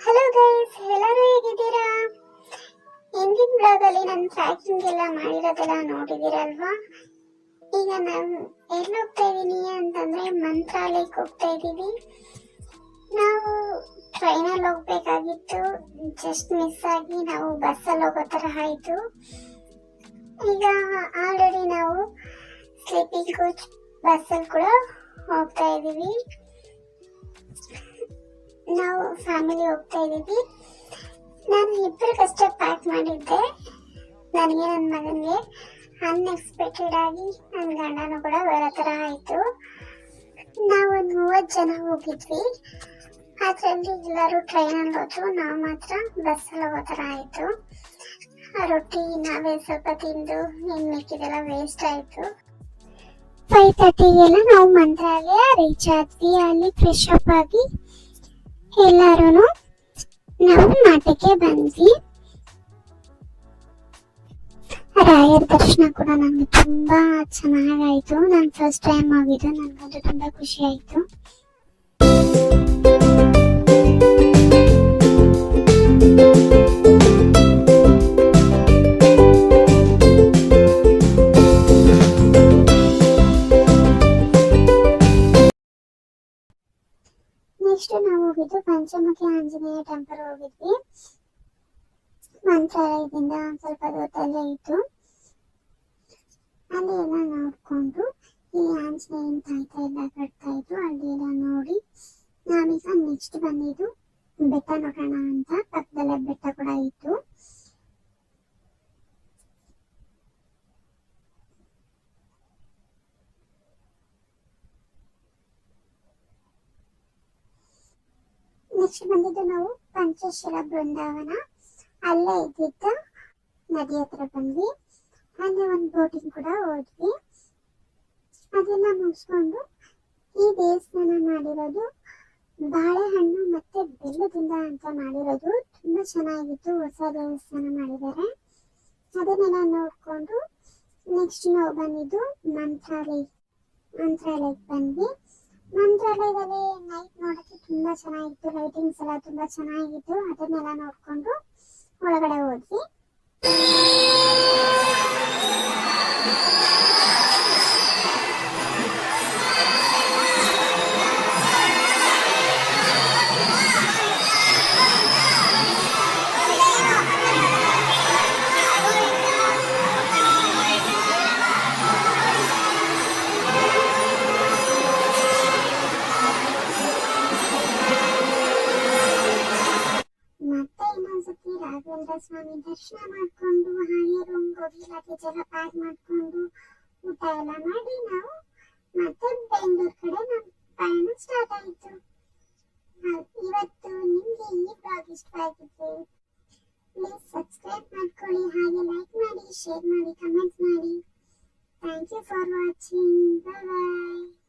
Hello guys, ಎಲ್ಲರೂ ಹೇಗಿದ್ದೀರಾ? ಹಿಂದಿನ ಬ್ಲಾಗ್ ಅಲ್ಲಿ ನಾನು ಟ್ರ್ಯಾಕಿಂಗ್ ಎಲ್ಲ ಮಾಡಿರೋದೆಲ್ಲ ನೋಡಿದಿರಲ್ವಾ. ಈಗ ನಾನು ಎಲ್ಲಿ ಹೋಗ್ತಾ ಇದೀನಿ ಅಂತಂದ್ರೆ ಮಂತ್ರಾಲಯಕ್ಕೆ ಹೋಗ್ತಾ ಇದೀವಿ. ನಾವು ಟ್ರೈನಲ್ಲಿ ಹೋಗ್ಬೇಕಾಗಿತ್ತು, ಜಸ್ಟ್ ಮಿಸ್ ಆಗಿ ನಾವು ಬಸ್ಸಲ್ಲಿ ಹೋಗೋ ತರ ಆಯ್ತು. ಈಗ ಆಲ್ರೆಡಿ ನಾವು ಸ್ಲೀಪಿಂಗ್ ಕೋಚ್ ಬಸ್ಸಲ್ಲಿ ಕೂಡ ಹೋಗ್ತಾ ಇದೀವಿ. ನಾವು ಫ್ಯಾಮಿಲಿ ಹೋಗ್ತಾ ಇದೀವಿ. ನಾನು ಇಬ್ಬರಿಗಷ್ಟೇ ಪ್ಯಾಕ್ ಮಾಡಿದ್ದೆ. ನನಗೆ ನನ್ನ ಮಗನಿಗೆ ಅನ್ಎಕ್ಸ್ಪೆಕ್ಟೆಡ್ ಆಗಿ ನನ್ನ ಗಂಡನೂ ಕೂಡ ಬರೋ ಥರ ಆಯಿತು. ನಾವೊಂದು 30 ಜನ ಹೋಗಿದ್ವಿ. ಅದರಲ್ಲಿ ಎಲ್ಲರೂ ಟ್ರೈನಲ್ಲಿ ಹೋದ್ರು, ನಾವು ಮಾತ್ರ ಬಸ್ಸಲ್ಲಿ ಹೋಗೋ ಥರ ಆಯಿತು. ರೊಟ್ಟಿ ನಾವೇ ಸ್ವಲ್ಪ ತಿಂದು ಇನ್ನು ಮಿಕ್ಕಿದೆಲ್ಲ ವೇಸ್ಟ್ ಆಯಿತು. 5:30ಗೆಲ್ಲ ನಾವು ಮಂತ್ರಾಲಯ ರೀಚ್ ಆದ್ವಿ. ಅಲ್ಲಿ ಫ್ರೆಶ್ ಅಪ್ ಆಗಿ ಎಲ್ಲರೂ ನಾವು ಮಾಟಕ್ಕೆ ಬಂದ್ವಿ. ರಾಯರ ದರ್ಶನ ಕೂಡ ನನಗೆ ತುಂಬಾ ಚೆನ್ನಾಗಾಯ್ತು. ನಾನು ಫಸ್ಟ್ ಟೈಮ್ ಹೋಗಿದ್ದು, ನನಗಂತೂ ತುಂಬಾ ಖುಷಿ ಆಯ್ತು. ನೆಕ್ಸ್ಟ್ ನಾವು ಹೋಗಿದ್ದು ಪಂಚಮುಖಿ ಆಂಜನೇಯ ಟೆಂಪಲ್ ಹೋಗಿದ್ವಿ. ಮಂತ್ರಾಲಯದಿಂದ ಸ್ವಲ್ಪ ದೂರದಲ್ಲೇ ಇತ್ತು. ಅಲ್ಲಿ ಎಲ್ಲ ನೋಡ್ಕೊಂಡು ಇಲ್ಲಿ ಆಂಜನೇಯನ ತಾಯ್ತಾ ಎಲ್ಲ ಕಟ್ತಾ ಇದ್ರು, ಅಲ್ಲಿ ಎಲ್ಲ ನೋಡಿ ನಾವೀಗ ನೆಕ್ಸ್ಟ್ ಬಂದಿದ್ದು ಬೆಟ್ಟ ನೋಡೋಣ ಅಂತ. ಪಕ್ಕದಲ್ಲೇ ಬೆಟ್ಟ ಕೂಡ ಇತ್ತು. ನೆಕ್ಸ್ಟ್ ಬಂದಿದ್ದು ನಾವು ಪಂಚಶೀಲ ಬೃಂದಾವನ, ಅಲ್ಲೇ ಇದ್ದಿದ್ದ ನದಿ ಹತ್ರ ಬಂದ್ವಿ. ಅಲ್ಲಿ ಒಂದು ಬೋಟಿಂಗ್ ಕೂಡ ಹೋದ್ವಿ. ಅದೆಲ್ಲ ಮುಗಿಸ್ಕೊಂಡು ಈ ದೇವಸ್ಥಾನ ಮಾಡಿರೋದು ಬಾಳೆಹಣ್ಣು ಮತ್ತೆ ಬೆಲ್ಲದಿಂದ ಅಂತ ಮಾಡಿರೋದು. ತುಂಬಾ ಚೆನ್ನಾಗಿತ್ತು, ಹೊಸ ದೇವಸ್ಥಾನ ಮಾಡಿದ್ದಾರೆ. ಅದನ್ನೆಲ್ಲ ನೋಡ್ಕೊಂಡು ನೆಕ್ಸ್ಟ್ ನಾವು ಬಂದಿದ್ದು ಮಂತ್ರಾಲಯಕ್ಕೆ ಬಂದ್ವಿ. ಮಂತ್ರಾಲಯದಲ್ಲಿ ನೈಟ್ ನೋಡೋಕ್ಕೆ ತುಂಬಾ ಚೆನ್ನಾಗಿತ್ತು, ಲೈಟಿಂಗ್ಸ್ ಎಲ್ಲ ತುಂಬಾ ಚೆನ್ನಾಗಿತ್ತು. ಅದನ್ನೆಲ್ಲ ನೋಡ್ಕೊಂಡು ಒಳಗಡೆ ಹೋದ್ವಿ. ರಾಘವೇಂದ್ರ ಸ್ವಾಮಿ ದರ್ಶನ ಮಾಡ್ಕೊಂಡು ಹಾಗೆ ರೂಮ್ ಹೋಗಿ ಲಗೇಜ್ ಎಲ್ಲ ಪ್ಯಾಕ್ ಮಾಡ್ಕೊಂಡು ಊಟ ಎಲ್ಲ ಮಾಡಿ ನಾವು ಮತ್ತೆ ಬೆಂಗಳೂರು ಕಡೆ ನಮ್ಮ ಪಯಣ ಸ್ಟಾರ್ಟ್ ಆಯಿತು. ಇವತ್ತು ನಿಮಗೆ ಈ ಬ್ಲಾಗ್ ಇಷ್ಟವಾಗಿದ್ರೆ ಪ್ಲೀಸ್ ಸಬ್ಸ್ಕ್ರೈಬ್ ಮಾಡ್ಕೊಳ್ಳಿ, ಹಾಗೆ ಲೈಕ್ ಮಾಡಿ, ಶೇರ್ ಮಾಡಿ, ಕಮೆಂಟ್ ಮಾಡಿ. Thank you for watching. Bye bye.